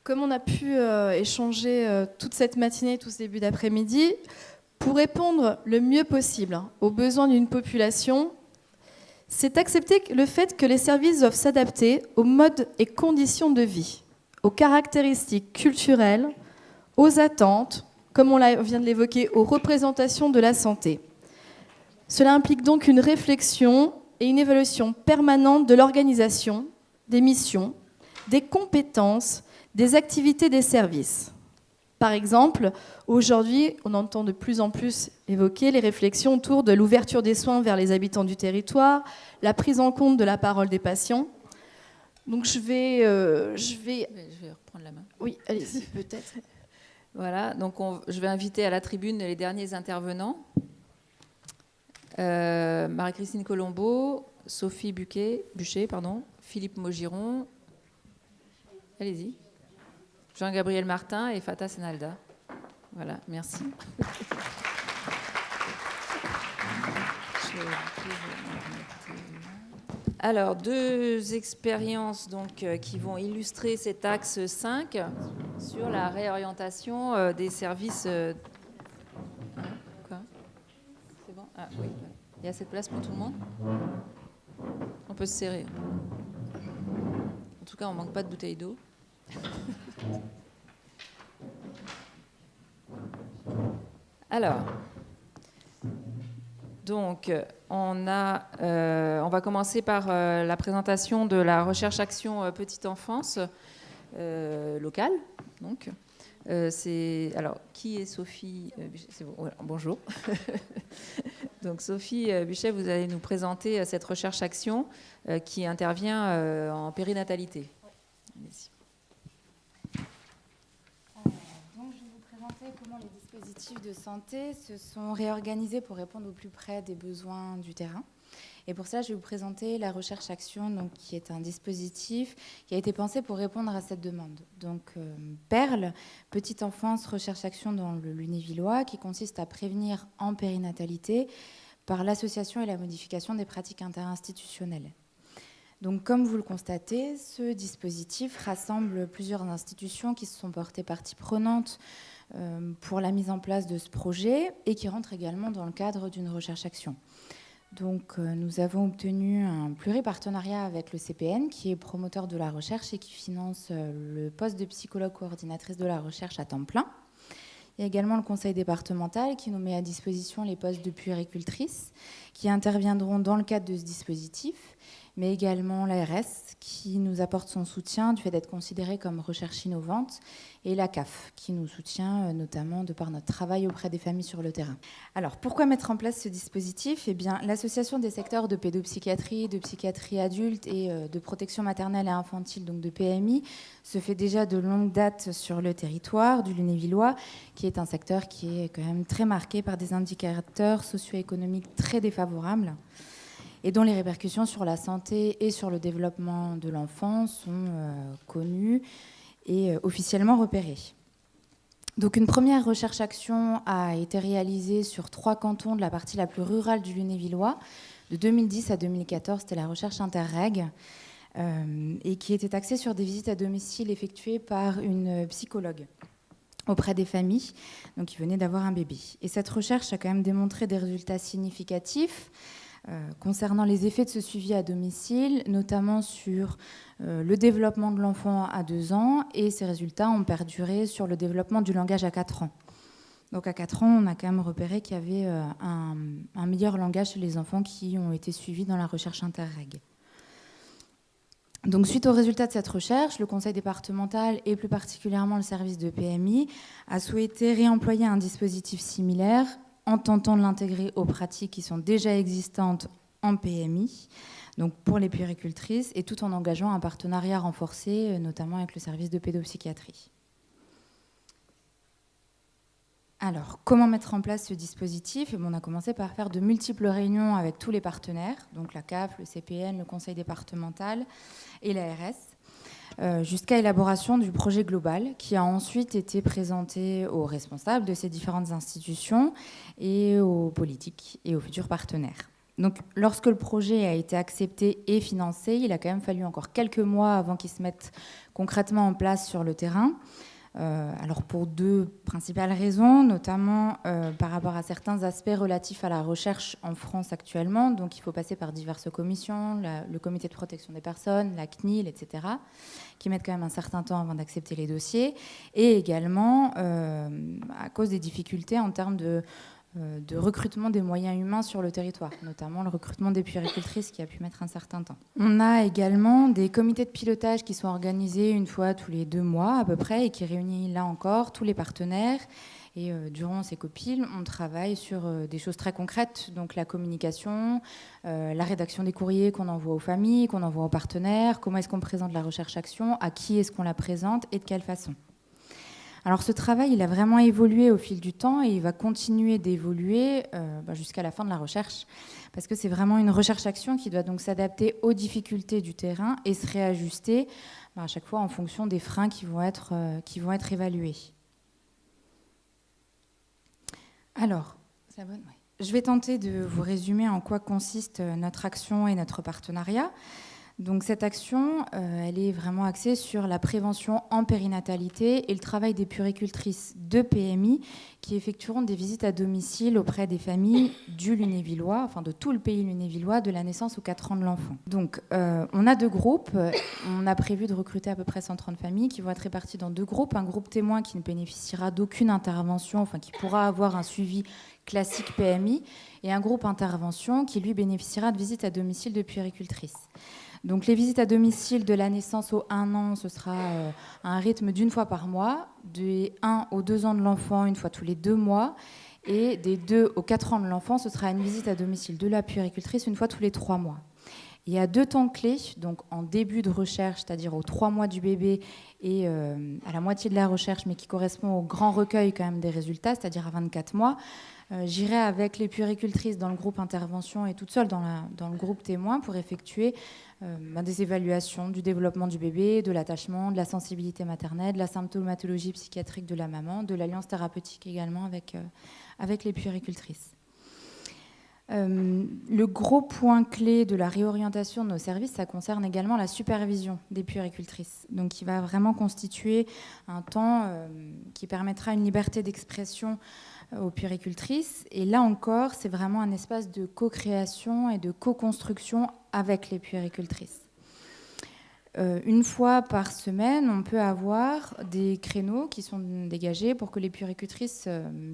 Comme on a pu échanger toute cette matinée, tout ce début d'après-midi, pour répondre le mieux possible aux besoins d'une population, c'est accepter le fait que les services doivent s'adapter aux modes et conditions de vie, aux caractéristiques culturelles, aux attentes, comme on vient de l'évoquer, aux représentations de la santé. Cela implique donc une réflexion et une évaluation permanente de l'organisation, des missions, des compétences, des activités des services. Par exemple, aujourd'hui, on entend de plus en plus évoquer les réflexions autour de l'ouverture des soins vers les habitants du territoire, la prise en compte de la parole des patients. Donc je vais reprendre la main. Oui, allez-y, peut-être. Voilà, donc je vais inviter à la tribune les derniers intervenants. Marie-Christine Colombo, Sophie Bûcher, Philippe Maugiron, allez-y, Jean-Gabriel Martin et Fatah Senalda. Voilà, merci. Alors, deux expériences donc, qui vont illustrer cet axe 5 sur la réorientation des services. Quoi ? C'est bon ? Ah oui. Il y a assez de place pour tout le monde ? On peut se serrer. En tout cas, on ne manque pas de bouteilles d'eau. Alors, donc, on va commencer par la présentation de la recherche-action petite enfance locale. Donc, alors, qui est Sophie Buchet ? C'est bon, voilà, bonjour. Donc, Sophie Buchet, vous allez nous présenter cette recherche-action qui intervient en périnatalité. Allez-y. Donc, je vais vous présenter comment les dispositifs de santé se sont réorganisés pour répondre au plus près des besoins du terrain. Et pour cela, je vais vous présenter la recherche-action, donc, qui est un dispositif qui a été pensé pour répondre à cette demande. Donc, PERL, Petite Enfance Recherche-Action dans le Lunévillois, qui consiste à prévenir en périnatalité par l'association et la modification des pratiques interinstitutionnelles. Donc, comme vous le constatez, ce dispositif rassemble plusieurs institutions qui se sont portées partie prenante pour la mise en place de ce projet et qui rentrent également dans le cadre d'une recherche-action. Donc, nous avons obtenu un pluripartenariat avec le CPN, qui est promoteur de la recherche et qui finance le poste de psychologue coordinatrice de la recherche à temps plein. Il y a également le conseil départemental qui nous met à disposition les postes de puéricultrices qui interviendront dans le cadre de ce dispositif, mais également l'ARS qui nous apporte son soutien du fait d'être considérée comme recherche innovante, et la CAF qui nous soutient notamment de par notre travail auprès des familles sur le terrain. Alors, pourquoi mettre en place ce dispositif ? Eh bien, l'association des secteurs de pédopsychiatrie, de psychiatrie adulte et de protection maternelle et infantile, donc de PMI, se fait déjà de longue date sur le territoire du Lunévillois, qui est un secteur qui est quand même très marqué par des indicateurs socio-économiques très défavorables et dont les répercussions sur la santé et sur le développement de l'enfant sont connues et officiellement repérées. Donc une première recherche-action a été réalisée sur 3 cantons de la partie la plus rurale du Lunévillois. De 2010 à 2014, c'était la recherche Interreg, et qui était axée sur des visites à domicile effectuées par une psychologue auprès des familles, donc qui venaient d'avoir un bébé. Et cette recherche a quand même démontré des résultats significatifs concernant les effets de ce suivi à domicile, notamment sur le développement de l'enfant à 2 ans, et ces résultats ont perduré sur le développement du langage à 4 ans. Donc à 4 ans, on a quand même repéré qu'il y avait un meilleur langage chez les enfants qui ont été suivis dans la recherche Interreg. Donc, suite aux résultats de cette recherche, le conseil départemental et plus particulièrement le service de PMI a souhaité réemployer un dispositif similaire en tentant de l'intégrer aux pratiques qui sont déjà existantes en PMI, donc pour les puéricultrices, et tout en engageant un partenariat renforcé, notamment avec le service de pédopsychiatrie. Alors, comment mettre en place ce dispositif ? On a commencé par faire de multiples réunions avec tous les partenaires, donc la CAF, le CPN, le conseil départemental et l'ARS, jusqu'à l'élaboration du projet global qui a ensuite été présenté aux responsables de ces différentes institutions et aux politiques et aux futurs partenaires. Donc, lorsque le projet a été accepté et financé, il a quand même fallu encore quelques mois avant qu'il se mette concrètement en place sur le terrain. Alors pour deux principales raisons, notamment par rapport à certains aspects relatifs à la recherche en France actuellement. Donc il faut passer par diverses commissions, le comité de protection des personnes, la CNIL, etc., qui mettent quand même un certain temps avant d'accepter les dossiers. Et également à cause des difficultés en termes de recrutement des moyens humains sur le territoire, notamment le recrutement des puéricultrices qui a pu mettre un certain temps. On a également des comités de pilotage qui sont organisés une fois tous les 2 mois à peu près et qui réunissent là encore tous les partenaires. Et durant ces copiles, on travaille sur des choses très concrètes, donc la communication, la rédaction des courriers qu'on envoie aux familles, qu'on envoie aux partenaires, comment est-ce qu'on présente la recherche-action, à qui est-ce qu'on la présente et de quelle façon. Alors ce travail, il a vraiment évolué au fil du temps et il va continuer d'évoluer jusqu'à la fin de la recherche, parce que c'est vraiment une recherche-action qui doit donc s'adapter aux difficultés du terrain et se réajuster à chaque fois en fonction des freins qui vont être évalués. Alors, c'est bon, ouais. Je vais tenter de vous résumer en quoi consiste notre action et notre partenariat. Donc cette action, elle est vraiment axée sur la prévention en périnatalité et le travail des puéricultrices de PMI qui effectueront des visites à domicile auprès des familles du Lunévillois, enfin de tout le pays lunévillois, de la naissance aux 4 ans de l'enfant. Donc on a 2 groupes. On a prévu de recruter à peu près 130 familles qui vont être réparties dans 2 groupes. Un groupe témoin qui ne bénéficiera d'aucune intervention, enfin qui pourra avoir un suivi classique PMI, et un groupe intervention qui lui bénéficiera de visites à domicile de puéricultrices. Donc les visites à domicile de la naissance au 1 an, ce sera à un rythme d'1 fois par mois, des 1 aux 2 ans de l'enfant, 1 fois tous les 2 mois, et des 2 aux 4 ans de l'enfant, ce sera une visite à domicile de la puéricultrice 1 fois tous les 3 mois. Il y a 2 temps clés, donc en début de recherche, c'est-à-dire aux 3 mois du bébé et à la moitié de la recherche, mais qui correspond au grand recueil quand même des résultats, c'est-à-dire à 24 mois. J'irai avec les puéricultrices dans le groupe intervention et toute seule dans le groupe témoin pour effectuer des évaluations du développement du bébé, de l'attachement, de la sensibilité maternelle, de la symptomatologie psychiatrique de la maman, de l'alliance thérapeutique également avec les puéricultrices. Le gros point clé de la réorientation de nos services, ça concerne également la supervision des puéricultrices. Donc, qui va vraiment constituer un temps qui permettra une liberté d'expression aux puéricultrices. Et là encore, c'est vraiment un espace de co-création et de co-construction avec les puéricultrices. Une fois par semaine, on peut avoir des créneaux qui sont dégagés pour que les puéricultrices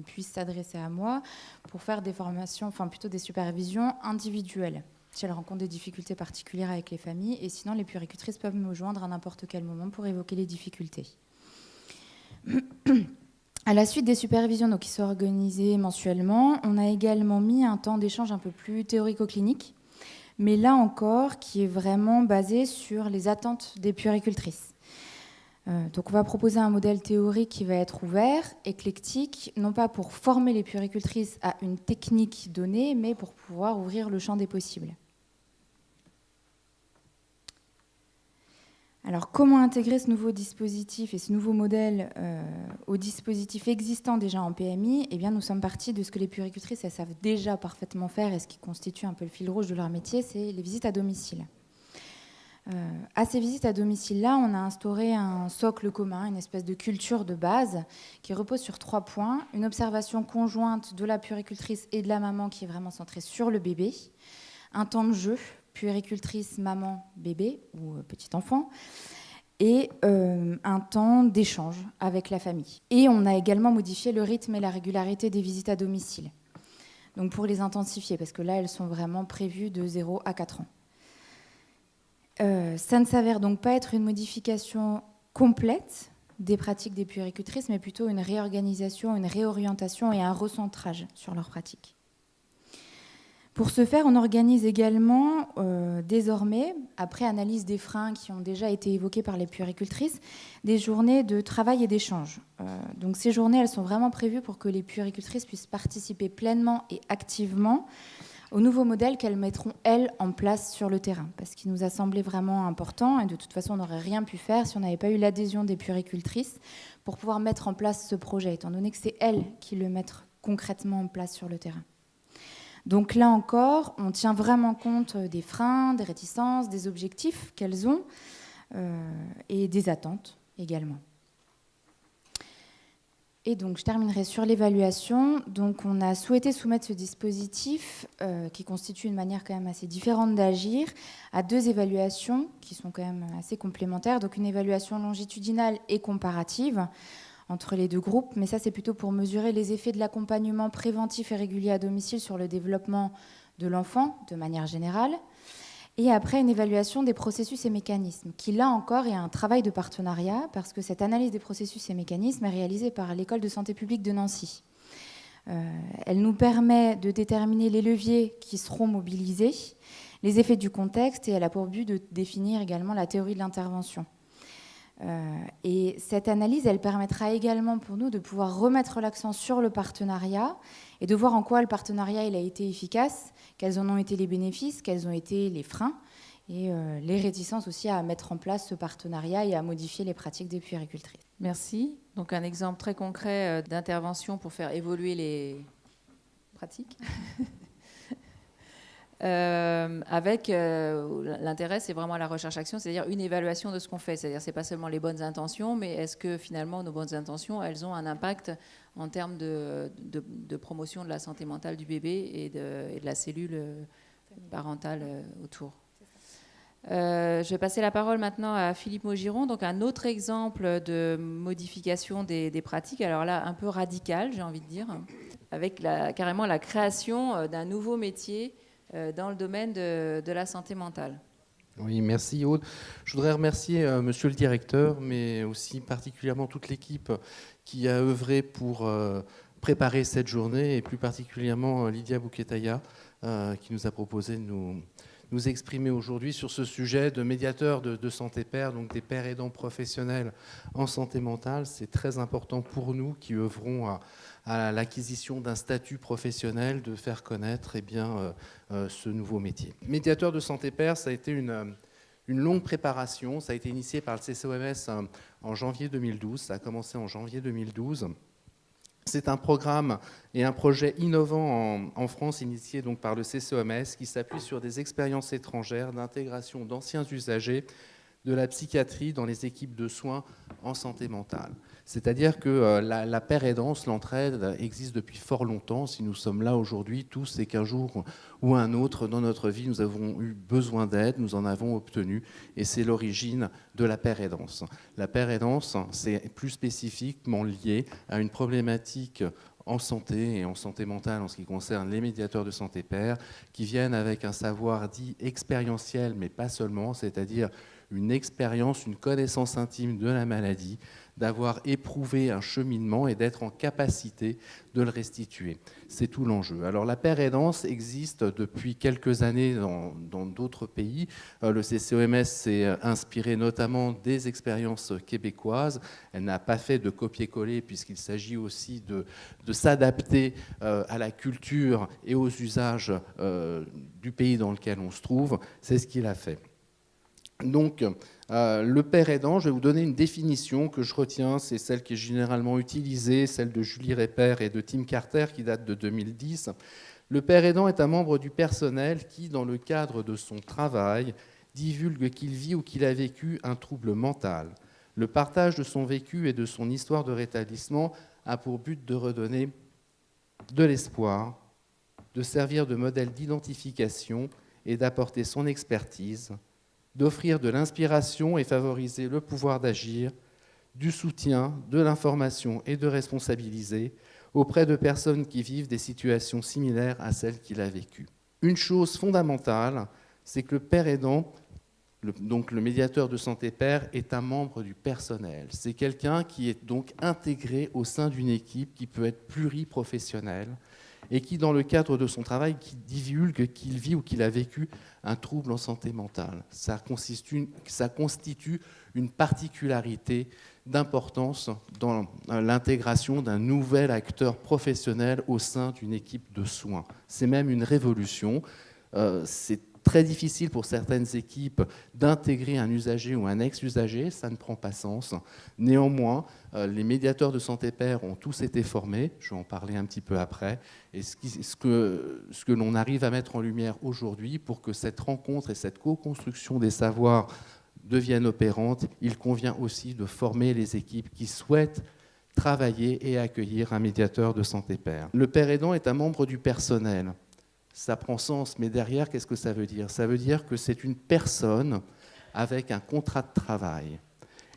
puissent s'adresser à moi pour faire des formations, enfin plutôt des supervisions individuelles, si elles rencontrent des difficultés particulières avec les familles. Et sinon, les puéricultrices peuvent me joindre à n'importe quel moment pour évoquer les difficultés. À la suite des supervisions donc, qui sont organisées mensuellement, on a également mis un temps d'échange un peu plus théorico-clinique, mais là encore, qui est vraiment basé sur les attentes des puéricultrices. Donc on va proposer un modèle théorique qui va être ouvert, éclectique, non pas pour former les puéricultrices à une technique donnée, mais pour pouvoir ouvrir le champ des possibles. Alors, comment intégrer ce nouveau dispositif et ce nouveau modèle au dispositif existant déjà en PMI ? Eh bien, nous sommes partis de ce que les puéricultrices elles savent déjà parfaitement faire et ce qui constitue un peu le fil rouge de leur métier, c'est les visites à domicile. À ces visites à domicile-là, on a instauré un socle commun, une espèce de culture de base qui repose sur 3 points. Une observation conjointe de la puéricultrice et de la maman qui est vraiment centrée sur le bébé. Un temps de jeu, puéricultrice, maman, bébé ou petit enfant, et un temps d'échange avec la famille. Et on a également modifié le rythme et la régularité des visites à domicile, donc pour les intensifier, parce que là, elles sont vraiment prévues de 0 à 4 ans. Ça ne s'avère donc pas être une modification complète des pratiques des puéricultrices, mais plutôt une réorganisation, une réorientation et un recentrage sur leurs pratiques. Pour ce faire, on organise également, désormais, après analyse des freins qui ont déjà été évoqués par les puéricultrices, des journées de travail et d'échange. Donc ces journées, elles sont vraiment prévues pour que les puéricultrices puissent participer pleinement et activement au nouveau modèle qu'elles mettront, elles, en place sur le terrain. Parce qu'il nous a semblé vraiment important, et de toute façon, on n'aurait rien pu faire si on n'avait pas eu l'adhésion des puéricultrices pour pouvoir mettre en place ce projet, étant donné que c'est elles qui le mettent concrètement en place sur le terrain. Donc là encore, on tient vraiment compte des freins, des réticences, des objectifs qu'elles ont et des attentes également. Et donc, je terminerai sur l'évaluation. Donc, on a souhaité soumettre ce dispositif, qui constitue une manière quand même assez différente d'agir, à 2 évaluations qui sont quand même assez complémentaires. Donc, une évaluation longitudinale et comparative entre les 2 groupes. Mais ça, c'est plutôt pour mesurer les effets de l'accompagnement préventif et régulier à domicile sur le développement de l'enfant, de manière générale. Et après, une évaluation des processus et mécanismes, qui là encore est un travail de partenariat, parce que cette analyse des processus et mécanismes est réalisée par l'École de santé publique de Nancy. Elle nous permet de déterminer les leviers qui seront mobilisés, les effets du contexte, et elle a pour but de définir également la théorie de l'intervention. Et cette analyse, elle permettra également pour nous de pouvoir remettre l'accent sur le partenariat et de voir en quoi le partenariat il a été efficace, quels en ont été les bénéfices, quels ont été les freins et les réticences aussi à mettre en place ce partenariat et à modifier les pratiques des puéricultrices. Merci. Donc un exemple très concret d'intervention pour faire évoluer les pratiques. Avec l'intérêt, c'est vraiment la recherche-action, c'est-à-dire une évaluation de ce qu'on fait. C'est-à-dire, c'est pas seulement les bonnes intentions, mais est-ce que finalement nos bonnes intentions, elles ont un impact en termes de promotion de la santé mentale du bébé et de la cellule parentale autour. Je vais passer la parole maintenant à Philippe Maugiron. Donc un autre exemple de modification des pratiques, alors là un peu radical, j'ai envie de dire, avec carrément la création d'un nouveau métier dans le domaine de la santé mentale. Oui, merci Aude. Je voudrais remercier monsieur le directeur, mais aussi particulièrement toute l'équipe qui a œuvré pour préparer cette journée, et plus particulièrement Lydia Bouketaya, qui nous a proposé de nous exprimer aujourd'hui sur ce sujet de médiateurs de santé père, donc des pères aidants professionnels en santé mentale. C'est très important pour nous qui œuvrons à l'acquisition d'un statut professionnel, de faire connaître ce nouveau métier. Médiateur de santé père, ça a été une longue préparation. Ça a été initié par le CCOMS en janvier 2012. Ça a commencé en janvier 2012. C'est un programme et un projet innovant en France, initié donc par le CCOMS, qui s'appuie sur des expériences étrangères d'intégration d'anciens usagers de la psychiatrie dans les équipes de soins en santé mentale. C'est-à-dire que la paire aidance, l'entraide, existe depuis fort longtemps. Si nous sommes là aujourd'hui, tous, c'est qu'un jour ou un autre dans notre vie, nous avons eu besoin d'aide, nous en avons obtenu, et c'est l'origine de la paire aidance. La paire aidance, c'est plus spécifiquement lié à une problématique en santé et en santé mentale en ce qui concerne les médiateurs de santé père, qui viennent avec un savoir dit expérientiel, mais pas seulement, c'est-à-dire une expérience, une connaissance intime de la maladie, d'avoir éprouvé un cheminement et d'être en capacité de le restituer. C'est tout l'enjeu. Alors la paire aidance existe depuis quelques années dans d'autres pays. Le CCOMS s'est inspiré notamment des expériences québécoises. Elle n'a pas fait de copier-coller puisqu'il s'agit aussi de s'adapter à la culture et aux usages du pays dans lequel on se trouve. C'est ce qu'il a fait. Donc, le père aidant, je vais vous donner une définition que je retiens, c'est celle qui est généralement utilisée, celle de Julie Reper et de Tim Carter, qui date de 2010. Le père aidant est un membre du personnel qui, dans le cadre de son travail, divulgue qu'il vit ou qu'il a vécu un trouble mental. Le partage de son vécu et de son histoire de rétablissement a pour but de redonner de l'espoir, de servir de modèle d'identification et d'apporter son expertise, d'offrir de l'inspiration et favoriser le pouvoir d'agir, du soutien, de l'information et de responsabiliser auprès de personnes qui vivent des situations similaires à celles qu'il a vécues. Une chose fondamentale, c'est que le père aidant, donc le médiateur de santé père, est un membre du personnel. C'est quelqu'un qui est donc intégré au sein d'une équipe qui peut être pluriprofessionnelle et qui, dans le cadre de son travail, qui divulgue qu'il vit ou qu'il a vécu un trouble en santé mentale. Ça constitue une particularité d'importance dans l'intégration d'un nouvel acteur professionnel au sein d'une équipe de soins. C'est même une révolution. C'est très difficile pour certaines équipes d'intégrer un usager ou un ex-usager, ça ne prend pas sens. Néanmoins, les médiateurs de santé pair ont tous été formés, je vais en parler un petit peu après, et ce que l'on arrive à mettre en lumière aujourd'hui pour que cette rencontre et cette co-construction des savoirs deviennent opérantes, il convient aussi de former les équipes qui souhaitent travailler et accueillir un médiateur de santé pair. Le père aidant est un membre du personnel. Ça prend sens, mais derrière, qu'est-ce que ça veut dire? Ça veut dire que c'est une personne avec un contrat de travail.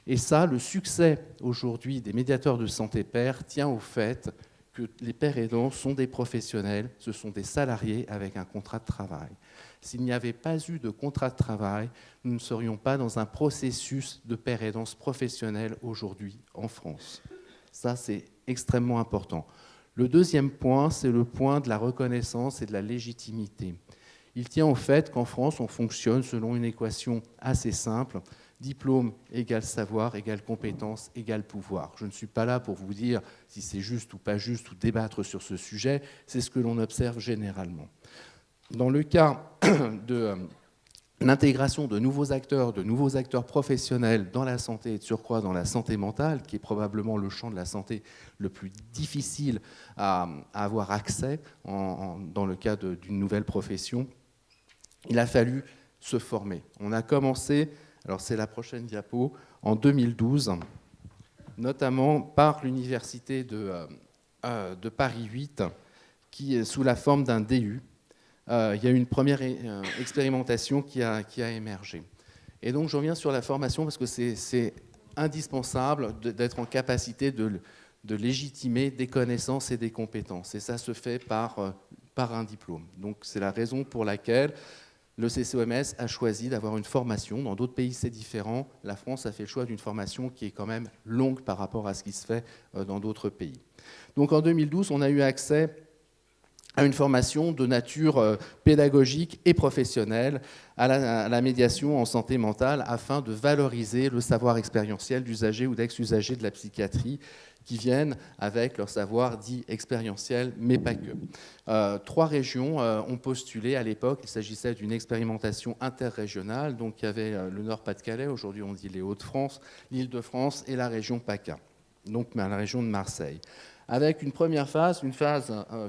Et ça, le succès aujourd'hui des médiateurs de santé pair tient au fait que les pères aidants sont des professionnels, ce sont des salariés avec un contrat de travail. S'il n'y avait pas eu de contrat de travail, nous ne serions pas dans un processus de père aidance professionnelle aujourd'hui en France. Ça, c'est extrêmement important. Le deuxième point, c'est le point de la reconnaissance et de la légitimité. Il tient au fait qu'en France, on fonctionne selon une équation assez simple. Diplôme égale savoir, égale compétence, égale pouvoir. Je ne suis pas là pour vous dire si c'est juste ou pas juste ou débattre sur ce sujet. C'est ce que l'on observe généralement. Dans le cas de l'intégration de nouveaux acteurs professionnels dans la santé et de surcroît dans la santé mentale, qui est probablement le champ de la santé le plus difficile à avoir accès dans le cas d'une nouvelle profession, il a fallu se former. On a commencé, alors c'est la prochaine diapo, en 2012, notamment par l'université de Paris 8, qui est sous la forme d'un DU. Il y a eu une première expérimentation qui a émergé. Et donc, je reviens sur la formation parce que c'est indispensable d'être en capacité de légitimer des connaissances et des compétences. Et ça se fait par un diplôme. Donc, c'est la raison pour laquelle le CCOMS a choisi d'avoir une formation. Dans d'autres pays, c'est différent. La France a fait le choix d'une formation qui est quand même longue par rapport à ce qui se fait dans d'autres pays. Donc, en 2012, on a eu accès à une formation de nature pédagogique et professionnelle à la médiation en santé mentale afin de valoriser le savoir expérientiel d'usagers ou d'ex-usagers de la psychiatrie qui viennent avec leur savoir dit expérientiel, mais pas que. 3 régions ont postulé à l'époque. Il s'agissait d'une expérimentation interrégionale. Donc il y avait le Nord-Pas-de-Calais, aujourd'hui on dit les Hauts-de-France, l'Île-de-France et la région PACA, donc la région de Marseille. Avec une première phase,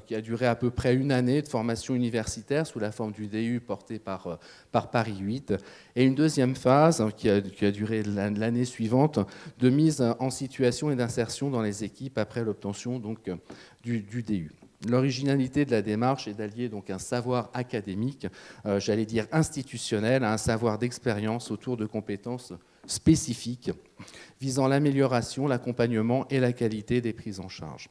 qui a duré à peu près une année de formation universitaire sous la forme du DU porté par Paris 8, et une deuxième phase qui a duré l'année suivante de mise en situation et d'insertion dans les équipes après l'obtention donc du DU. L'originalité de la démarche est d'allier donc un savoir académique, j'allais dire institutionnel, à un savoir d'expérience autour de compétences spécifiques visant l'amélioration, l'accompagnement et la qualité des prises en charge.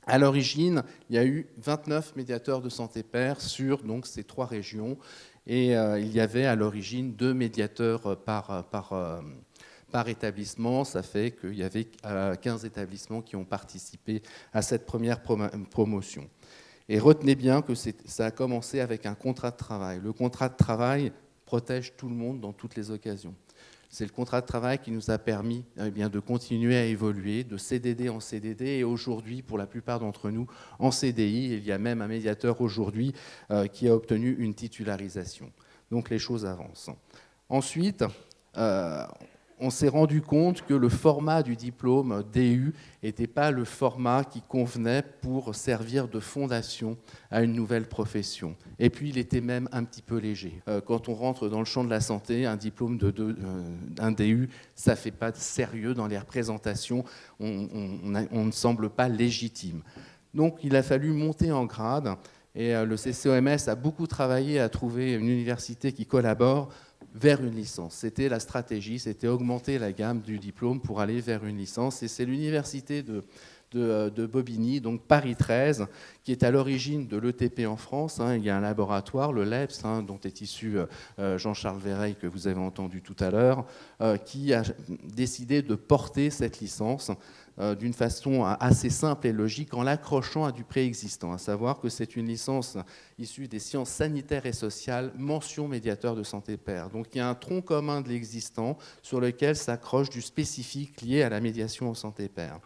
À l'origine, il y a eu 29 médiateurs de santé pair sur donc, ces 3 régions et il y avait à l'origine 2 médiateurs par établissement. Ça fait qu'il y avait 15 établissements qui ont participé à cette première promotion. Et retenez bien que ça a commencé avec un contrat de travail. Le contrat de travail protège tout le monde dans toutes les occasions. C'est le contrat de travail qui nous a permis de continuer à évoluer, de CDD en CDD, et aujourd'hui, pour la plupart d'entre nous, en CDI. Il y a même un médiateur aujourd'hui qui a obtenu une titularisation. Donc les choses avancent. Ensuite, on s'est rendu compte que le format du diplôme DU n'était pas le format qui convenait pour servir de fondation à une nouvelle profession. Et puis, il était même un petit peu léger. Quand on rentre dans le champ de la santé, un diplôme d'un DU, ça ne fait pas de sérieux dans les représentations. On ne semble pas légitime. Donc, il a fallu monter en grade. Et le CCOMS a beaucoup travaillé à trouver une université qui collabore vers une licence. C'était la stratégie, c'était augmenter la gamme du diplôme pour aller vers une licence. Et c'est l'université de Bobigny, donc Paris 13, qui est à l'origine de l'ETP en France. Il y a un laboratoire, le LEPS, dont est issu Jean-Charles Véreil, que vous avez entendu tout à l'heure, qui a décidé de porter cette licence d'une façon assez simple et logique en l'accrochant à du préexistant, à savoir que c'est une licence issue des sciences sanitaires et sociales, mention médiateur de santé pair. Donc il y a un tronc commun de l'existant sur lequel s'accroche du spécifique lié à la médiation en santé pair.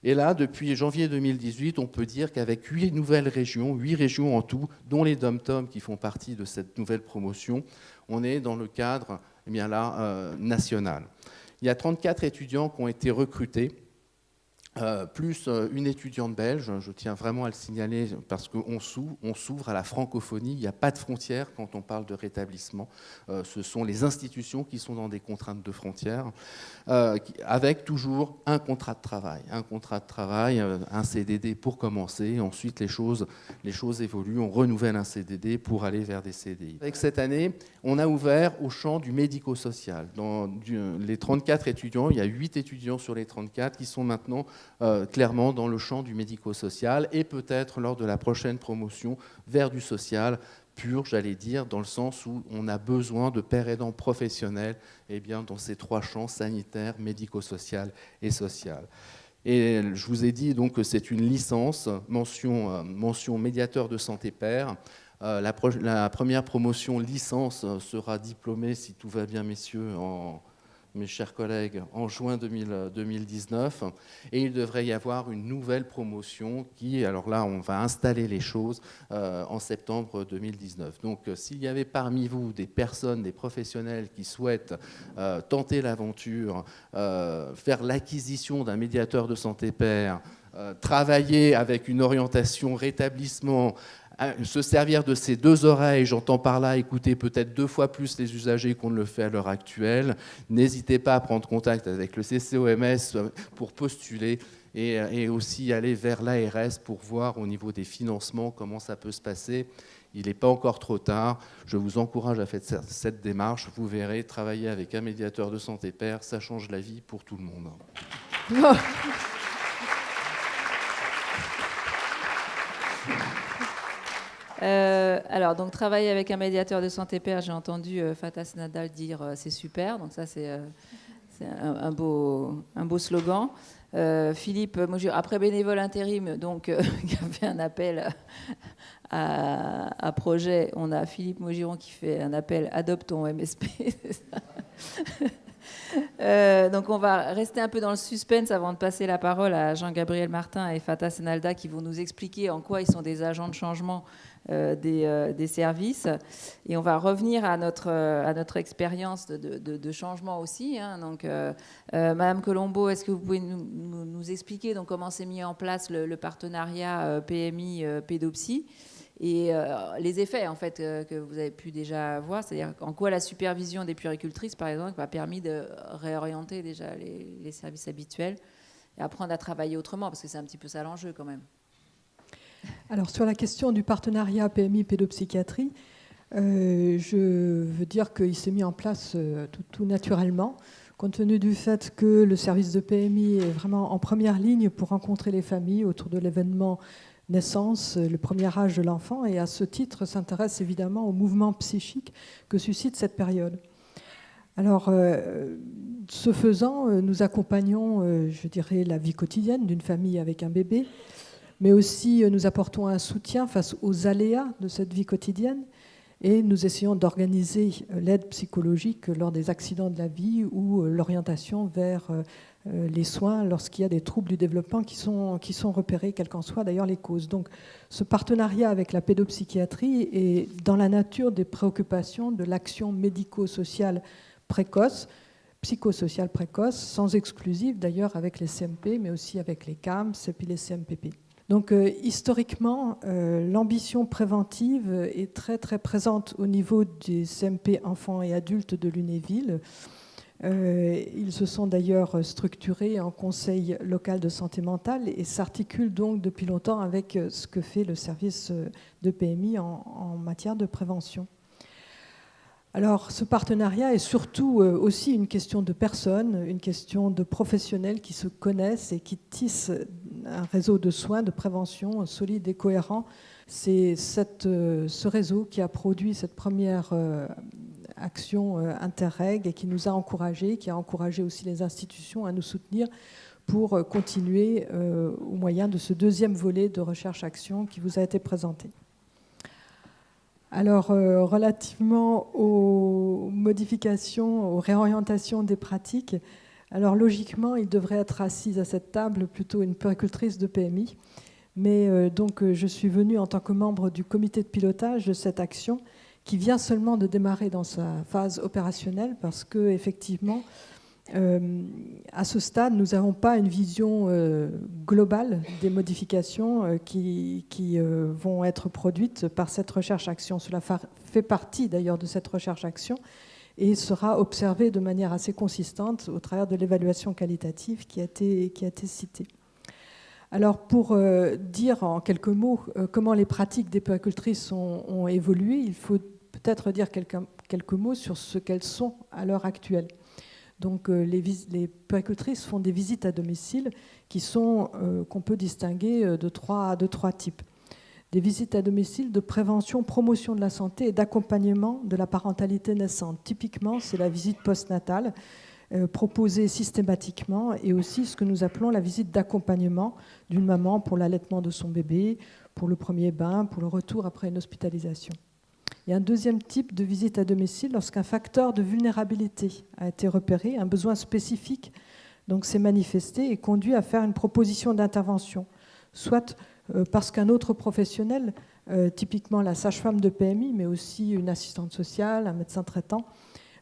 Et là, depuis janvier 2018, on peut dire qu'avec 8 nouvelles régions, 8 régions en tout, dont les DOM-TOM qui font partie de cette nouvelle promotion, on est dans le cadre national. Il y a 34 étudiants qui ont été recrutés, plus une étudiante belge. Je tiens vraiment à le signaler parce qu'on s'ouvre à la francophonie. Il n'y a pas de frontières quand on parle de rétablissement. Ce sont les institutions qui sont dans des contraintes de frontières, avec toujours un contrat de travail. Un contrat de travail, un CDD pour commencer. Ensuite, les choses évoluent. On renouvelle un CDD pour aller vers des CDI. Avec cette année, on a ouvert au champ du médico-social. Dans les 34 étudiants, il y a 8 étudiants sur les 34 qui sont maintenant clairement dans le champ du médico-social et peut-être lors de la prochaine promotion vers du social pur, j'allais dire, dans le sens où on a besoin de pères aidants professionnels dans ces 3 champs sanitaires, médico-social et social. Et je vous ai dit donc que c'est une licence, mention médiateur de santé père. La première promotion licence sera diplômée, si tout va bien, messieurs, mes chers collègues, en juin 2019. Et il devrait y avoir une nouvelle promotion qui, alors là, on va installer les choses en septembre 2019. Donc, s'il y avait parmi vous des personnes, des professionnels qui souhaitent tenter l'aventure, faire l'acquisition d'un médiateur de santé père, travailler avec une orientation rétablissement, se servir de ces 2 oreilles, j'entends par là écouter peut-être 2 fois plus les usagers qu'on ne le fait à l'heure actuelle. N'hésitez pas à prendre contact avec le CCOMS pour postuler et aussi aller vers l'ARS pour voir au niveau des financements comment ça peut se passer. Il n'est pas encore trop tard. Je vous encourage à faire cette démarche. Vous verrez, travailler avec un médiateur de santé père, ça change la vie pour tout le monde. Alors, donc, travailler avec un médiateur de santé père, j'ai entendu Fatah Snadal dire c'est super, donc ça c'est un beau slogan. Philippe Maugir, après bénévole intérim, donc qui a fait un appel à projet, on a Philippe Maugiron qui fait un appel adopte ton MSP. Donc on va rester un peu dans le suspense avant de passer la parole à Jean-Gabriel Martin et Fatah Senalda qui vont nous expliquer en quoi ils sont des agents de changement des services. Et on va revenir à notre expérience de changement aussi. Hein. Donc, Madame Colombo, est-ce que vous pouvez nous expliquer donc, comment s'est mis en place le partenariat PMI Pédopsie et les effets en fait que vous avez pu déjà voir, c'est-à-dire en quoi la supervision des puéricultrices, par exemple, a permis de réorienter déjà les services habituels et apprendre à travailler autrement, parce que c'est un petit peu ça l'enjeu quand même. Alors sur la question du partenariat PMI pédopsychiatrie, je veux dire qu'il s'est mis en place tout naturellement, compte tenu du fait que le service de PMI est vraiment en première ligne pour rencontrer les familles autour de l'événement naissance, le premier âge de l'enfant, et à ce titre s'intéresse évidemment au mouvement psychique que suscite cette période. Alors, ce faisant, nous accompagnons, je dirais, la vie quotidienne d'une famille avec un bébé, mais aussi nous apportons un soutien face aux aléas de cette vie quotidienne et nous essayons d'organiser l'aide psychologique lors des accidents de la vie ou l'orientation vers les soins lorsqu'il y a des troubles du développement qui sont repérés, quelles qu'en soient d'ailleurs les causes. Donc ce partenariat avec la pédopsychiatrie est dans la nature des préoccupations de l'action médico-sociale précoce, psychosociale précoce, sans exclusive d'ailleurs avec les CMP, mais aussi avec les CAMS et puis les CMPP. Donc historiquement, l'ambition préventive est très très présente au niveau des CMP enfants et adultes de Lunéville. Ils se sont d'ailleurs structurés en conseil local de santé mentale et s'articulent donc depuis longtemps avec ce que fait le service de PMI en matière de prévention. Alors, ce partenariat est surtout aussi une question de personnes, une question de professionnels qui se connaissent et qui tissent un réseau de soins, de prévention solide et cohérent. C'est ce réseau qui a produit cette première action Interreg et qui nous a encouragés, qui a encouragé aussi les institutions à nous soutenir pour continuer au moyen de ce deuxième volet de recherche-action qui vous a été présenté. Alors, relativement aux modifications, aux réorientations des pratiques, Alors logiquement, il devrait être assise à cette table plutôt une puéricultrice de PMI. Mais donc je suis venue en tant que membre du comité de pilotage de cette action qui vient seulement de démarrer dans sa phase opérationnelle parce qu'effectivement, à ce stade, nous n'avons pas une vision globale des modifications qui vont être produites par cette recherche-action. Cela fait partie d'ailleurs de cette recherche-action et sera observé de manière assez consistante au travers de l'évaluation qualitative qui a été citée. Alors pour dire en quelques mots comment les pratiques des puéricultrices ont évolué, il faut peut-être dire quelques mots sur ce qu'elles sont à l'heure actuelle. Donc les puéricultrices font des visites à domicile qu'on peut distinguer de trois types. Des visites à domicile de prévention, promotion de la santé et d'accompagnement de la parentalité naissante. Typiquement, c'est la visite postnatale proposée systématiquement et aussi ce que nous appelons la visite d'accompagnement d'une maman pour l'allaitement de son bébé, pour le premier bain, pour le retour après une hospitalisation. Il y a un deuxième type de visite à domicile lorsqu'un facteur de vulnérabilité a été repéré, un besoin spécifique donc s'est manifesté et conduit à faire une proposition d'intervention, soit parce qu'un autre professionnel, typiquement la sage-femme de PMI, mais aussi une assistante sociale, un médecin traitant,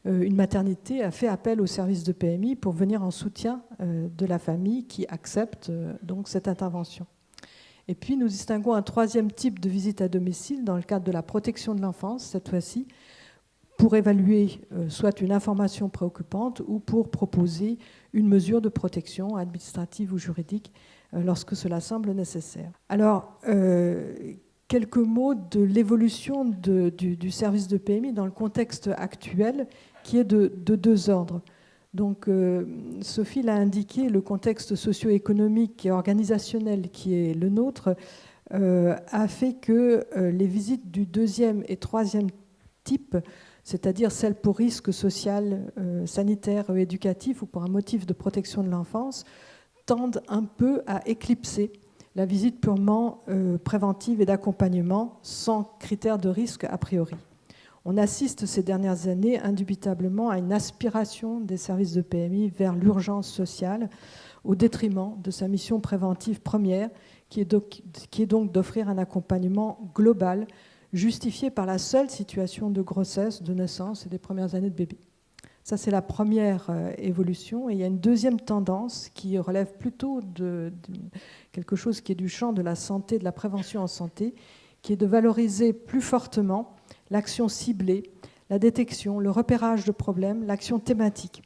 une maternité a fait appel au service de PMI pour venir en soutien de la famille qui accepte donc cette intervention. Et puis nous distinguons un troisième type de visite à domicile dans le cadre de la protection de l'enfance, cette fois-ci, pour évaluer soit une information préoccupante ou pour proposer une mesure de protection administrative ou juridique lorsque cela semble nécessaire. Alors, quelques mots de l'évolution du service de PMI dans le contexte actuel qui est de deux ordres. Donc, Sophie l'a indiqué, le contexte socio-économique et organisationnel qui est le nôtre a fait que les visites du deuxième et troisième type, c'est-à-dire celles pour risque social, sanitaire ou éducatif ou pour un motif de protection de l'enfance, tendent un peu à éclipser la visite purement préventive et d'accompagnement sans critères de risque a priori. On assiste ces dernières années indubitablement à une aspiration des services de PMI vers l'urgence sociale au détriment de sa mission préventive première qui est donc d'offrir un accompagnement global justifié par la seule situation de grossesse, de naissance et des premières années de bébé. Ça, c'est la première évolution. Et il y a une deuxième tendance qui relève plutôt de quelque chose qui est du champ de la santé, de la prévention en santé, qui est de valoriser plus fortement l'action ciblée, la détection, le repérage de problèmes, l'action thématique,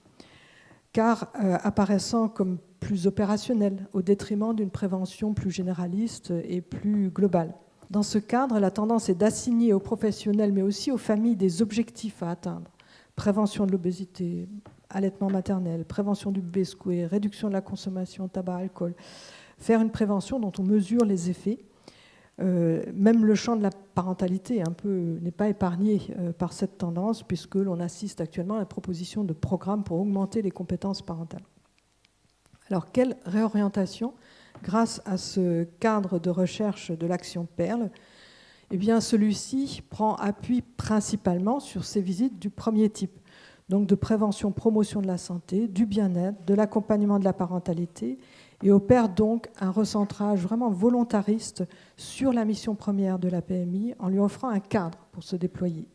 car apparaissant comme plus opérationnelle au détriment d'une prévention plus généraliste et plus globale. Dans ce cadre, la tendance est d'assigner aux professionnels, mais aussi aux familles, des objectifs à atteindre. Prévention de l'obésité, allaitement maternel, prévention du bébé secoué, réduction de la consommation tabac-alcool. Faire une prévention dont on mesure les effets. Même le champ de la parentalité n'est pas épargné par cette tendance, puisque l'on assiste actuellement à la proposition de programmes pour augmenter les compétences parentales. Alors, quelle réorientation grâce à ce cadre de recherche de l'action Perle? Eh bien, celui-ci prend appui principalement sur ces visites du premier type, donc de prévention, promotion de la santé, du bien-être, de l'accompagnement de la parentalité, et opère donc un recentrage vraiment volontariste sur la mission première de la PMI en lui offrant un cadre pour se déployer.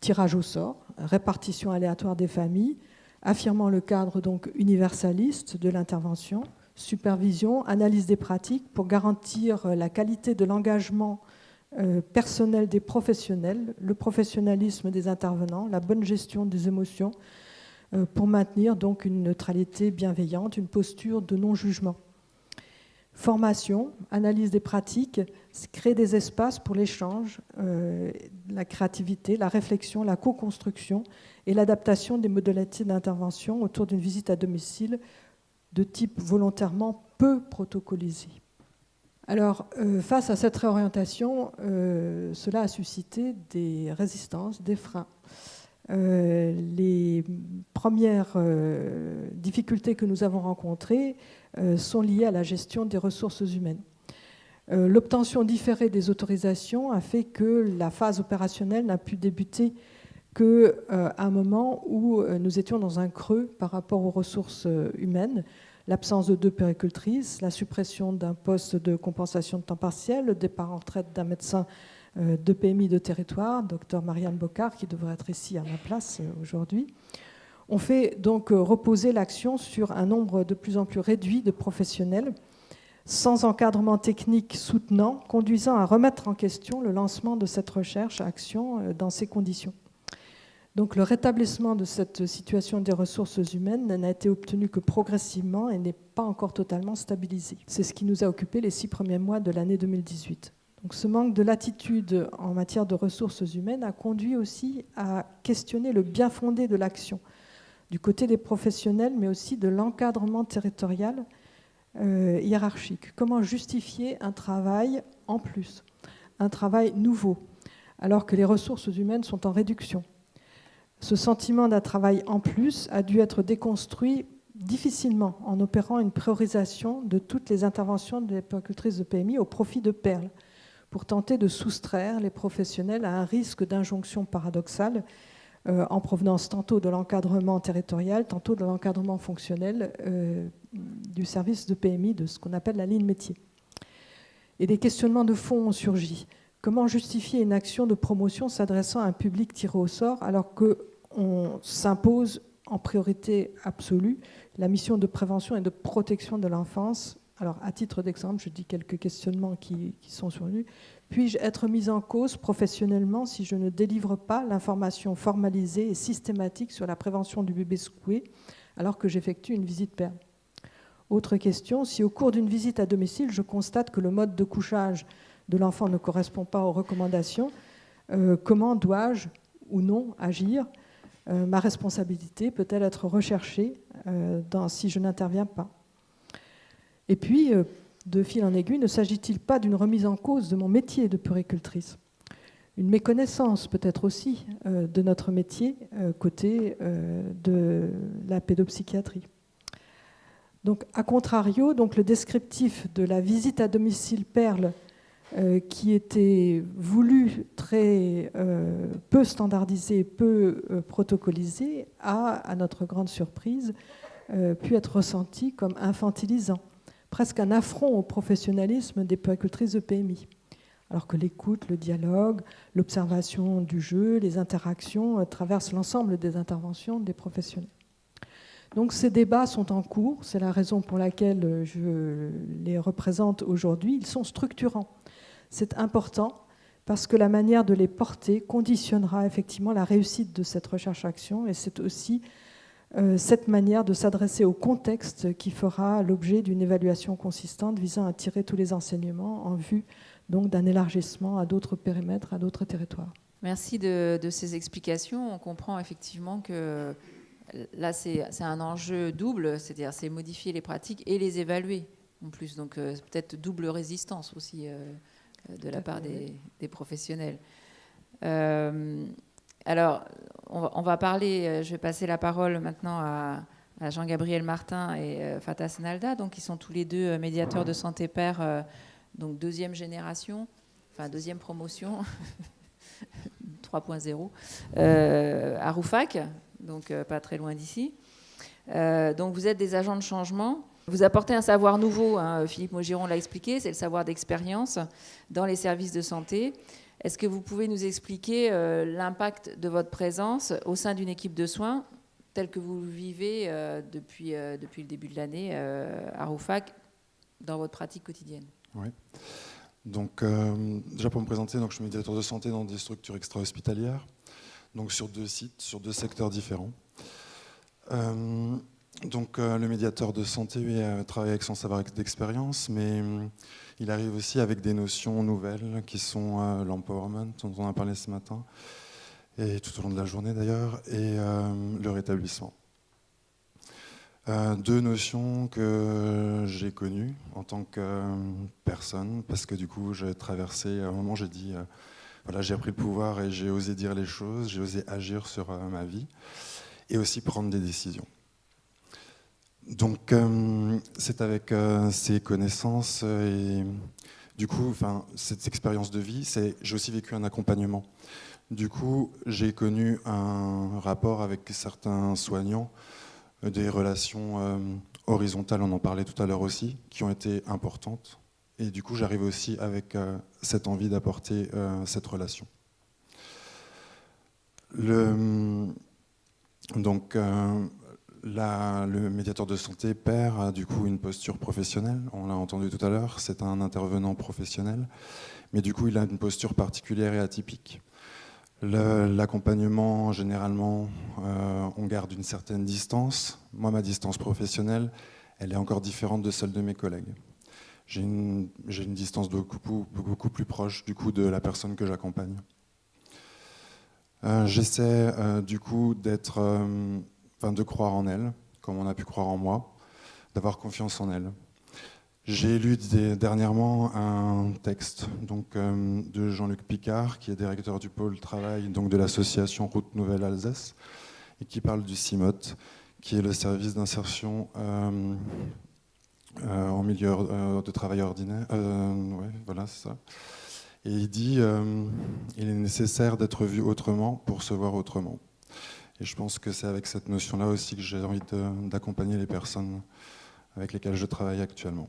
Tirage au sort, répartition aléatoire des familles, affirmant le cadre donc universaliste de l'intervention, supervision, analyse des pratiques pour garantir la qualité de l'engagement personnel des professionnels, le professionnalisme des intervenants, la bonne gestion des émotions, pour maintenir donc une neutralité bienveillante, une posture de non-jugement. Formation, analyse des pratiques, créer des espaces pour l'échange, la créativité, la réflexion, la co-construction et l'adaptation des modalités d'intervention autour d'une visite à domicile de type volontairement peu protocolisé. Alors, face à cette réorientation, cela a suscité des résistances, des freins. Les premières difficultés que nous avons rencontrées sont liées à la gestion des ressources humaines. L'obtention différée des autorisations a fait que la phase opérationnelle n'a pu débuter qu'à un moment où nous étions dans un creux par rapport aux ressources humaines, l'absence de 2 puéricultrices, la suppression d'un poste de compensation de temps partiel, le départ en retraite d'un médecin de PMI de territoire, Dr Marianne Bocard, qui devrait être ici à ma place aujourd'hui. On fait donc reposer l'action sur un nombre de plus en plus réduit de professionnels, sans encadrement technique soutenant, conduisant à remettre en question le lancement de cette recherche-action dans ces conditions. Donc le rétablissement de cette situation des ressources humaines n'a été obtenu que progressivement et n'est pas encore totalement stabilisé. C'est ce qui nous a occupé les 6 premiers mois de l'année 2018. Donc ce manque de latitude en matière de ressources humaines a conduit aussi à questionner le bien fondé de l'action du côté des professionnels, mais aussi de l'encadrement territorial hiérarchique. Comment justifier un travail en plus, un travail nouveau, alors que les ressources humaines sont en réduction? Ce sentiment d'un travail en plus a dû être déconstruit difficilement en opérant une priorisation de toutes les interventions des puéricultrices de PMI au profit de Perle, pour tenter de soustraire les professionnels à un risque d'injonction paradoxale en provenance tantôt de l'encadrement territorial, tantôt de l'encadrement fonctionnel du service de PMI, de ce qu'on appelle la ligne métier. Et des questionnements de fond ont surgi. Comment justifier une action de promotion s'adressant à un public tiré au sort alors qu'on s'impose en priorité absolue la mission de prévention et de protection de l'enfance? Alors, à titre d'exemple, je dis quelques questionnements qui sont survenus. Puis-je être mis en cause professionnellement si je ne délivre pas l'information formalisée et systématique sur la prévention du bébé secoué alors que j'effectue une visite Perle? Autre question, si au cours d'une visite à domicile, je constate que le mode de couchage de l'enfant ne correspond pas aux recommandations, comment dois-je ou non agir? Ma responsabilité peut-elle être recherchée si je n'interviens pas? Et puis, de fil en aiguille, ne s'agit-il pas d'une remise en cause de mon métier de puéricultrice? Une méconnaissance peut-être aussi de notre métier côté de la pédopsychiatrie. Donc, à contrario, donc, le descriptif de la visite à domicile Perle qui était voulu très peu standardisé, peu protocolisé, a, à notre grande surprise, pu être ressenti comme infantilisant, presque un affront au professionnalisme des puéricultrices de PMI, alors que l'écoute, le dialogue, l'observation du jeu, les interactions traversent l'ensemble des interventions des professionnels. Donc ces débats sont en cours, c'est la raison pour laquelle je les représente aujourd'hui. Ils sont structurants. C'est important parce que la manière de les porter conditionnera effectivement la réussite de cette recherche-action, et c'est aussi cette manière de s'adresser au contexte qui fera l'objet d'une évaluation consistante visant à tirer tous les enseignements en vue donc d'un élargissement à d'autres périmètres, à d'autres territoires. Merci de ces explications. On comprend effectivement que là, c'est un enjeu double, c'est-à-dire c'est modifier les pratiques et les évaluer en plus. Donc peut-être double résistance aussi de la part des professionnels. Alors, on va parler, je vais passer la parole maintenant à Jean-Gabriel Martin et Fatah Senalda, donc ils sont tous les deux médiateurs de santé père, donc deuxième génération, enfin deuxième promotion, 3.0, à Roufac, donc pas très loin d'ici. Donc vous êtes des agents de changement. Vous apportez un savoir nouveau, hein, Philippe Maugiron l'a expliqué, c'est le savoir d'expérience dans les services de santé. Est-ce que vous pouvez nous expliquer l'impact de votre présence au sein d'une équipe de soins telle que vous le vivez depuis le début de l'année à Roufac dans votre pratique quotidienne? Oui. Donc, déjà pour me présenter, donc, je suis médiateur de santé dans des structures extra-hospitalières, donc sur 2 sites, sur 2 secteurs différents. Donc, le médiateur de santé travaille avec son savoir d'expérience, mais il arrive aussi avec des notions nouvelles qui sont l'empowerment, dont on a parlé ce matin, et tout au long de la journée d'ailleurs, et le rétablissement. 2 notions que j'ai connues en tant que personne, parce que du coup j'ai traversé, à un moment j'ai dit, voilà, j'ai repris le pouvoir et j'ai osé dire les choses, j'ai osé agir sur ma vie, et aussi prendre des décisions. Donc c'est avec ces connaissances et du coup, cette expérience de vie, j'ai aussi vécu un accompagnement Du coup, j'ai connu un rapport avec certains soignants, des relations horizontales, on en parlait tout à l'heure aussi, qui ont été importantes. Et du coup, j'arrive aussi avec cette envie d'apporter cette relation. Donc, le médiateur de santé perd a du coup une posture professionnelle, on l'a entendu tout à l'heure, c'est un intervenant professionnel, mais du coup il a une posture particulière et atypique. L'accompagnement, généralement, on garde une certaine distance. Moi, ma distance professionnelle, elle est encore différente de celle de mes collègues. J'ai une distance beaucoup plus proche du coup de la personne que j'accompagne. J'essaie du coup de croire en elle, comme on a pu croire en moi, d'avoir confiance en elle. J'ai lu dernièrement un texte de Jean-Luc Picard, qui est directeur du pôle travail de l'association Route Nouvelle Alsace, et qui parle du CIMOT, qui est le service d'insertion en milieu de travail ordinaire. Ouais, voilà, c'est ça. Et il dit il est nécessaire d'être vu autrement pour se voir autrement. Et je pense que c'est avec cette notion-là aussi que j'ai envie d'accompagner les personnes avec lesquelles je travaille actuellement.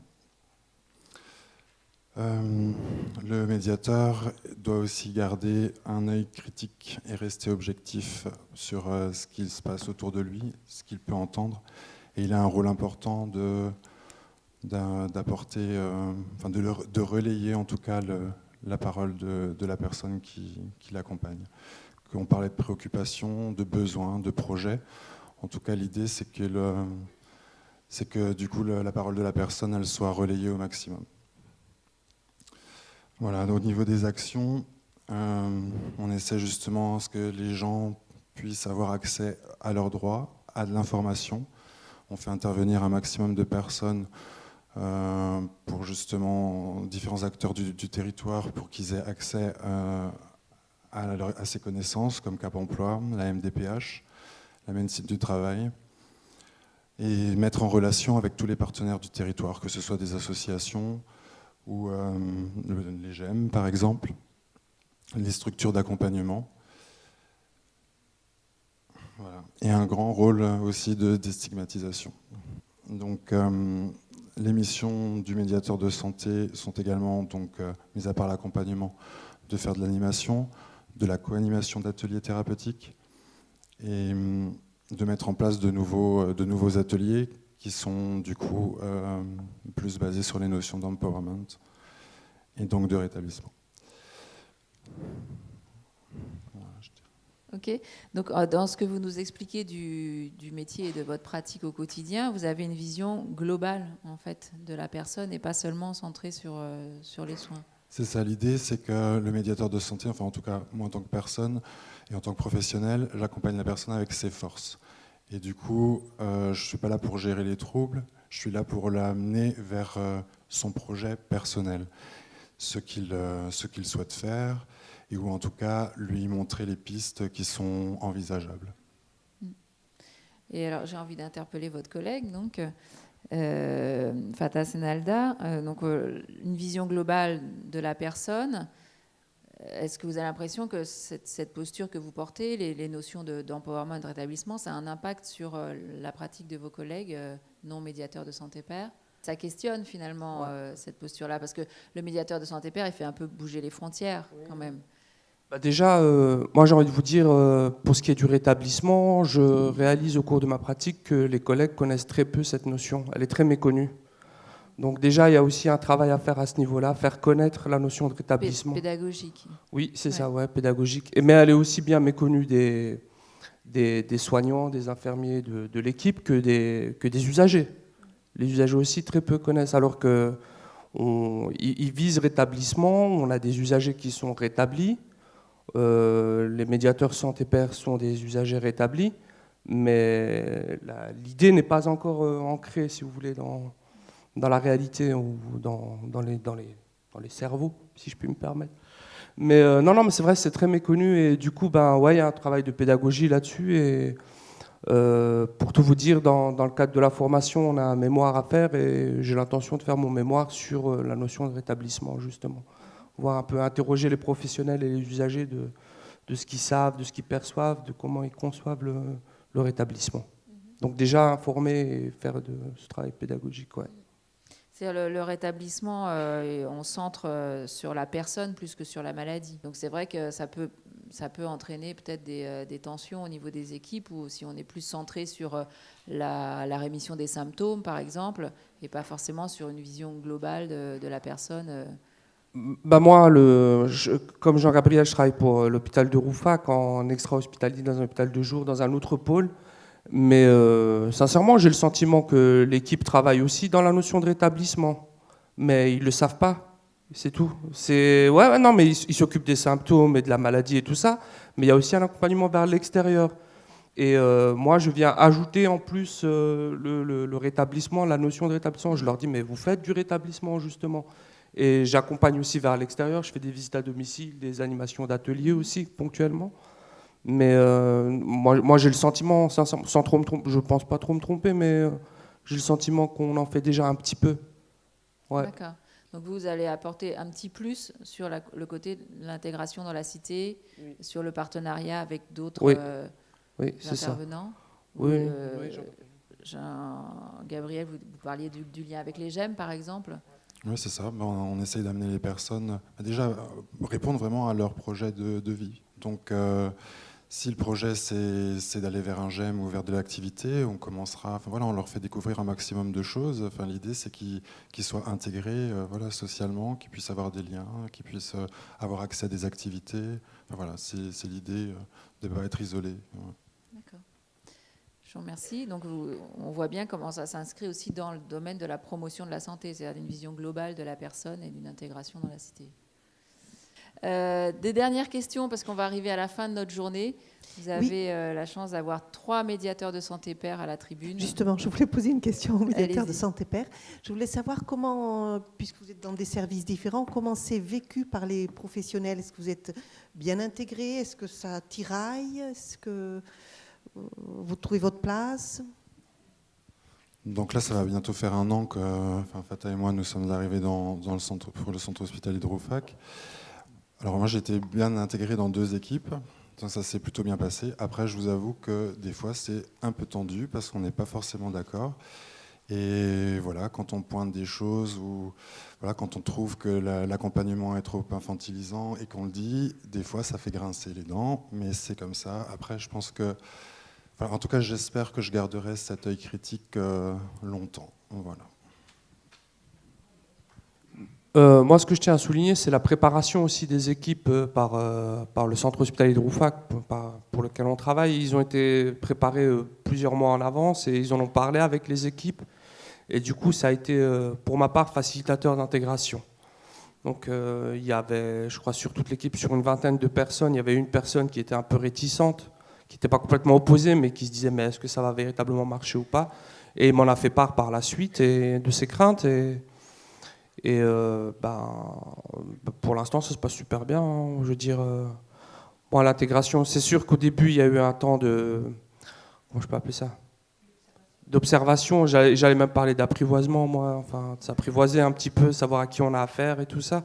Le médiateur doit aussi garder un œil critique et rester objectif sur ce qui se passe autour de lui, ce qu'il peut entendre. Et il a un rôle important d'apporter, de relayer en tout cas la parole de la personne qui l'accompagne. On parlait de préoccupations, de besoins, de projets. En tout cas, l'idée, c'est que du coup, la parole de la personne, elle soit relayée au maximum. Voilà, au niveau des actions, on essaie justement à ce que les gens puissent avoir accès à leurs droits, à de l'information. On fait intervenir un maximum de personnes pour justement différents acteurs du territoire pour qu'ils aient accès à ces connaissances, comme Cap Emploi, la MDPH, la médecine du travail, et mettre en relation avec tous les partenaires du territoire, que ce soit des associations ou les GEM par exemple, les structures d'accompagnement. Voilà. Et un grand rôle aussi de déstigmatisation. Donc les missions du médiateur de santé sont également, mis à part l'accompagnement, de faire de l'animation, de la co-animation d'ateliers thérapeutiques et de mettre en place de nouveaux ateliers qui sont du coup plus basés sur les notions d'empowerment et donc de rétablissement. Ok, donc dans ce que vous nous expliquez du métier et de votre pratique au quotidien, vous avez une vision globale en fait de la personne et pas seulement centrée sur les soins. C'est ça l'idée, c'est que le médiateur de santé, enfin en tout cas moi en tant que personne et en tant que professionnel, j'accompagne la personne avec ses forces. Et du coup, je ne suis pas là pour gérer les troubles, je suis là pour l'amener vers son projet personnel, ce qu'il souhaite faire, et ou en tout cas lui montrer les pistes qui sont envisageables. Et alors j'ai envie d'interpeller votre collègue, donc Fatah Senalda, une vision globale de la personne. Est-ce que vous avez l'impression que cette posture que vous portez, les notions d'empowerment, de rétablissement, ça a un impact sur la pratique de vos collègues non médiateurs de santé pair? Ça questionne finalement cette posture-là, parce que le médiateur de santé pair, il fait un peu bouger les frontières quand même. Bah déjà, moi j'ai envie de vous dire, pour ce qui est du rétablissement, je réalise au cours de ma pratique que les collègues connaissent très peu cette notion. Elle est très méconnue. Donc déjà, il y a aussi un travail à faire à ce niveau-là, faire connaître la notion de rétablissement. Pédagogique. Oui, c'est ça, pédagogique. Mais elle est aussi bien méconnue des soignants, des infirmiers de l'équipe que des usagers. Les usagers aussi très peu connaissent, alors qu'ils visent rétablissement, on a des usagers qui sont rétablis, les médiateurs santé pair sont des usagers rétablis, mais l'idée n'est pas encore ancrée, si vous voulez, dans la réalité ou dans les cerveaux, si je puis me permettre. Mais non, mais c'est vrai, c'est très méconnu et du coup, il y a un travail de pédagogie là-dessus. Et pour tout vous dire, dans le cadre de la formation, on a un mémoire à faire et j'ai l'intention de faire mon mémoire sur la notion de rétablissement, justement. Voir un peu interroger les professionnels et les usagers de ce qu'ils savent, de ce qu'ils perçoivent, de comment ils conçoivent le rétablissement. Donc déjà informer et faire de ce travail pédagogique. Ouais. C'est le rétablissement, on centre sur la personne plus que sur la maladie. Donc c'est vrai que ça peut entraîner peut-être des tensions au niveau des équipes, ou si on est plus centré sur la rémission des symptômes, par exemple, et pas forcément sur une vision globale de la personne. Bah moi, comme Jean-Gabriel, je travaille pour l'hôpital de Rouffach en extra-hospitalier dans un hôpital de jour, dans un autre pôle. Mais sincèrement, j'ai le sentiment que l'équipe travaille aussi dans la notion de rétablissement. Mais ils ne le savent pas, c'est tout. Non, mais ils s'occupent des symptômes et de la maladie et tout ça. Mais il y a aussi un accompagnement vers l'extérieur. Et moi, je viens ajouter en plus le rétablissement, la notion de rétablissement. Je leur dis, mais vous faites du rétablissement, justement. Et j'accompagne aussi vers l'extérieur. Je fais des visites à domicile, des animations d'ateliers aussi, ponctuellement. Mais moi j'ai le sentiment, sans trop me tromper, je ne pense pas trop me tromper, mais j'ai le sentiment qu'on en fait déjà un petit peu. Ouais. D'accord. Donc vous allez apporter un petit plus sur le côté de l'intégration dans la cité, oui, sur le partenariat avec d'autres intervenants. Oui. Gabriel, vous parliez du lien avec les GEM, par exemple. Oui, c'est ça. On essaye d'amener les personnes à déjà répondre vraiment à leur projet de vie. Donc, si le projet c'est d'aller vers un GEM ou vers de l'activité, on commencera. On leur fait découvrir un maximum de choses. L'idée c'est qu'ils soient intégrés, socialement, qu'ils puissent avoir des liens, qu'ils puissent avoir accès à des activités. C'est l'idée de ne pas être isolés. Ouais. D'accord. Je vous remercie. Donc, on voit bien comment ça s'inscrit aussi dans le domaine de la promotion de la santé, c'est-à-dire d'une vision globale de la personne et d'une intégration dans la cité. Des dernières questions, parce qu'on va arriver à la fin de notre journée. Vous avez la chance d'avoir 3 médiateurs de santé pairs à la tribune. Justement, je voulais poser une question aux médiateurs de santé pairs. Je voulais savoir comment, puisque vous êtes dans des services différents, comment c'est vécu par les professionnels. Est-ce que vous êtes bien intégrés? Est-ce que ça tiraille? Est-ce que vous trouvez votre place? Donc là, ça va bientôt faire 1 an que Fatah et moi, nous sommes arrivés pour le centre hospitalier de Rouffach. Alors moi, j'étais bien intégré dans 2 équipes, donc ça s'est plutôt bien passé. Après, je vous avoue que des fois, c'est un peu tendu parce qu'on n'est pas forcément d'accord. Et voilà, quand on pointe des choses ou quand on trouve que l'accompagnement est trop infantilisant et qu'on le dit, des fois, ça fait grincer les dents, mais c'est comme ça. Après, je pense que, en tout cas, j'espère que je garderai cet œil critique longtemps. Voilà. Moi, ce que je tiens à souligner, c'est la préparation aussi des équipes par le centre hospitalier de Rouffach, pour lequel on travaille. Ils ont été préparés plusieurs mois en avance et ils en ont parlé avec les équipes. Et du coup, ça a été, pour ma part, facilitateur d'intégration. Donc, il y avait, je crois, sur toute l'équipe, sur une 20aine de personnes, il y avait une personne qui était un peu réticente, qui n'était pas complètement opposée, mais qui se disait, mais est-ce que ça va véritablement marcher ou pas? Et il m'en a fait part par la suite et de ses craintes. Et pour l'instant, ça se passe super bien. Hein. Je veux dire, l'intégration, c'est sûr qu'au début, il y a eu un temps de... Comment je peux appeler ça? D'observation. J'allais même parler d'apprivoisement, moi. De s'apprivoiser un petit peu, savoir à qui on a affaire et tout ça.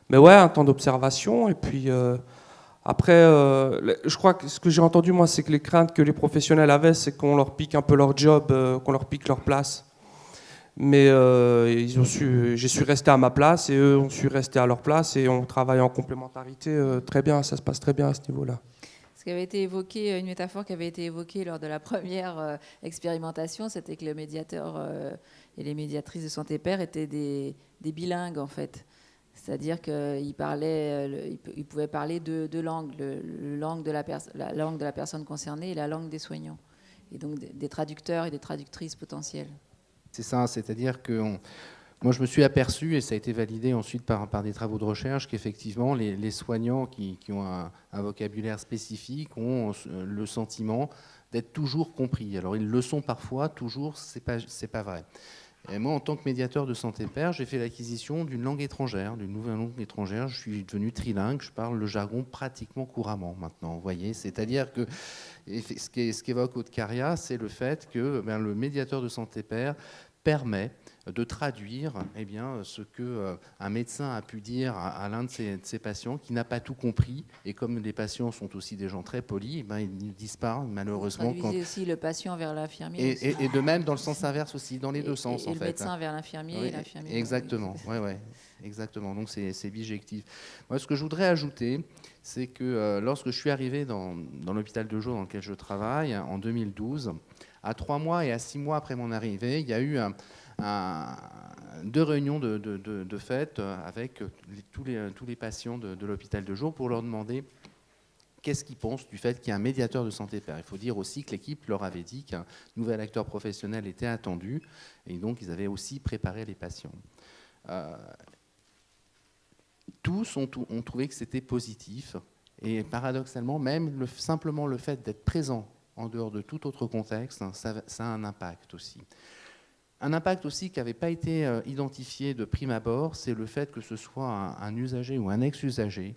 Mais ouais, un temps d'observation. Et puis, après, je crois que ce que j'ai entendu, moi, c'est que les craintes que les professionnels avaient, c'est qu'on leur pique un peu leur job, qu'on leur pique leur place. Mais j'ai su rester à ma place et eux ont su rester à leur place et on travaille en complémentarité très bien, ça se passe très bien à ce niveau-là. Ce qui avait été évoqué, une métaphore qui avait été évoquée lors de la première expérimentation, c'était que le médiateur et les médiatrices de santé pairs étaient des bilingues en fait. C'est-à-dire qu'ils pouvaient parler deux langues, la langue de la personne concernée et la langue des soignants. Et donc des traducteurs et des traductrices potentielles. C'est ça, c'est-à-dire que moi je me suis aperçu, et ça a été validé ensuite par des travaux de recherche, qu'effectivement les soignants qui ont un vocabulaire spécifique ont le sentiment d'être toujours compris. Alors ils le sont parfois, toujours, c'est pas vrai. Et moi, en tant que médiateur de santé pairs, j'ai fait l'acquisition d'une langue étrangère, d'une nouvelle langue étrangère. Je suis devenu trilingue, je parle le jargon pratiquement couramment maintenant. Vous voyez, c'est-à-dire que ce qu'évoque Aude Caria, c'est le fait que le médiateur de santé pairs permet de traduire ce qu'un médecin a pu dire à l'un de ses patients qui n'a pas tout compris. Et comme les patients sont aussi des gens très polis, ils ne disent pas, malheureusement. Vous traduisez aussi le patient vers l'infirmier. Et de même dans le sens inverse aussi, dans les deux sens en fait. Et le médecin vers l'infirmier et l'infirmier. Exactement, exactement. Donc c'est bijectif. Moi, ce que je voudrais ajouter, c'est que lorsque je suis arrivé dans l'hôpital de jour dans lequel je travaille, en 2012, à 3 mois et à 6 mois après mon arrivée, il y a eu 2 réunions de fête avec tous les patients de l'hôpital de jour pour leur demander qu'est-ce qu'ils pensent du fait qu'il y a un médiateur de santé père. Il faut dire aussi que l'équipe leur avait dit qu'un nouvel acteur professionnel était attendu et donc ils avaient aussi préparé les patients. Tous ont trouvé que c'était positif et paradoxalement, même simplement le fait d'être présent en dehors de tout autre contexte, ça a un impact aussi. Un impact aussi qui n'avait pas été identifié de prime abord, c'est le fait que ce soit un usager ou un ex-usager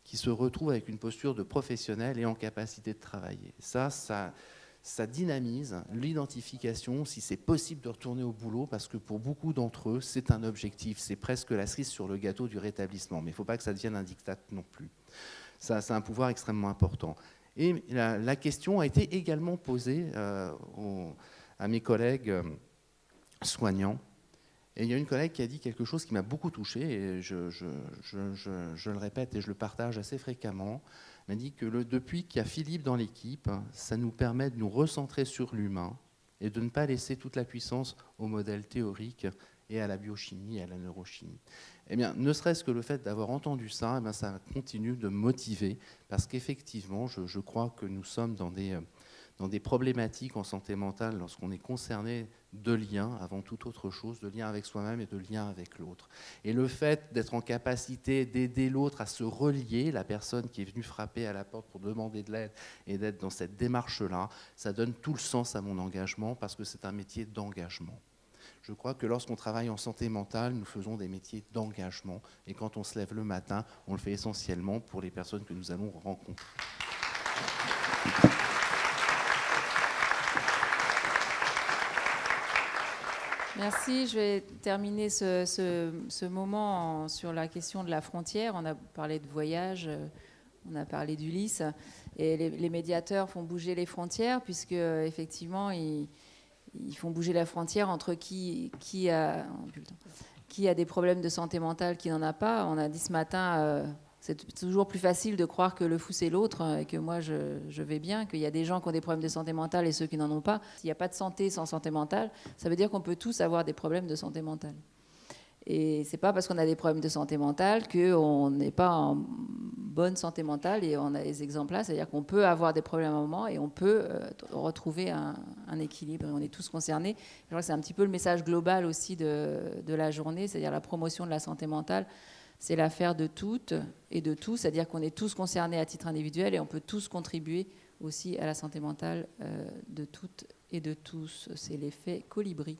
qui se retrouve avec une posture de professionnel et en capacité de travailler. Ça dynamise l'identification, si c'est possible de retourner au boulot, parce que pour beaucoup d'entre eux, c'est un objectif, c'est presque la cerise sur le gâteau du rétablissement. Mais il ne faut pas que ça devienne un diktat non plus. Ça a un pouvoir extrêmement important. Et la question a été également posée à mes collègues soignants. Et il y a une collègue qui a dit quelque chose qui m'a beaucoup touché, et je le répète et je le partage assez fréquemment. Elle m'a dit que depuis qu'il y a Philippe dans l'équipe, ça nous permet de nous recentrer sur l'humain et de ne pas laisser toute la puissance au modèle théorique et à la biochimie et à la neurochimie. Eh bien, ne serait-ce que le fait d'avoir entendu ça, ça continue de me motiver, parce qu'effectivement, je crois que nous sommes dans des problématiques en santé mentale lorsqu'on est concerné de liens avant toute autre chose, de liens avec soi-même et de liens avec l'autre. Et le fait d'être en capacité d'aider l'autre à se relier, la personne qui est venue frapper à la porte pour demander de l'aide et d'être dans cette démarche-là, ça donne tout le sens à mon engagement parce que c'est un métier d'engagement. Je crois que lorsqu'on travaille en santé mentale, nous faisons des métiers d'engagement. Et quand on se lève le matin, on le fait essentiellement pour les personnes que nous allons rencontrer. Merci. Je vais terminer ce moment sur la question de la frontière. On a parlé de voyage, on a parlé d'Ulysse. Et les médiateurs font bouger les frontières, puisque effectivement, ils font bouger la frontière entre qui a des problèmes de santé mentale, qui n'en a pas. On a dit ce matin, c'est toujours plus facile de croire que le fou c'est l'autre et que moi je vais bien, qu'il y a des gens qui ont des problèmes de santé mentale et ceux qui n'en ont pas. S'il n'y a pas de santé sans santé mentale, ça veut dire qu'on peut tous avoir des problèmes de santé mentale. Et c'est pas parce qu'on a des problèmes de santé mentale qu'on n'est pas en bonne santé mentale, et on a des exemples là, c'est-à-dire qu'on peut avoir des problèmes à un moment et on peut retrouver un équilibre, et on est tous concernés. Je crois que c'est un petit peu le message global aussi de la journée, c'est-à-dire la promotion de la santé mentale. C'est l'affaire de toutes et de tous, c'est-à-dire qu'on est tous concernés à titre individuel et on peut tous contribuer aussi à la santé mentale de toutes et de tous. C'est l'effet colibri.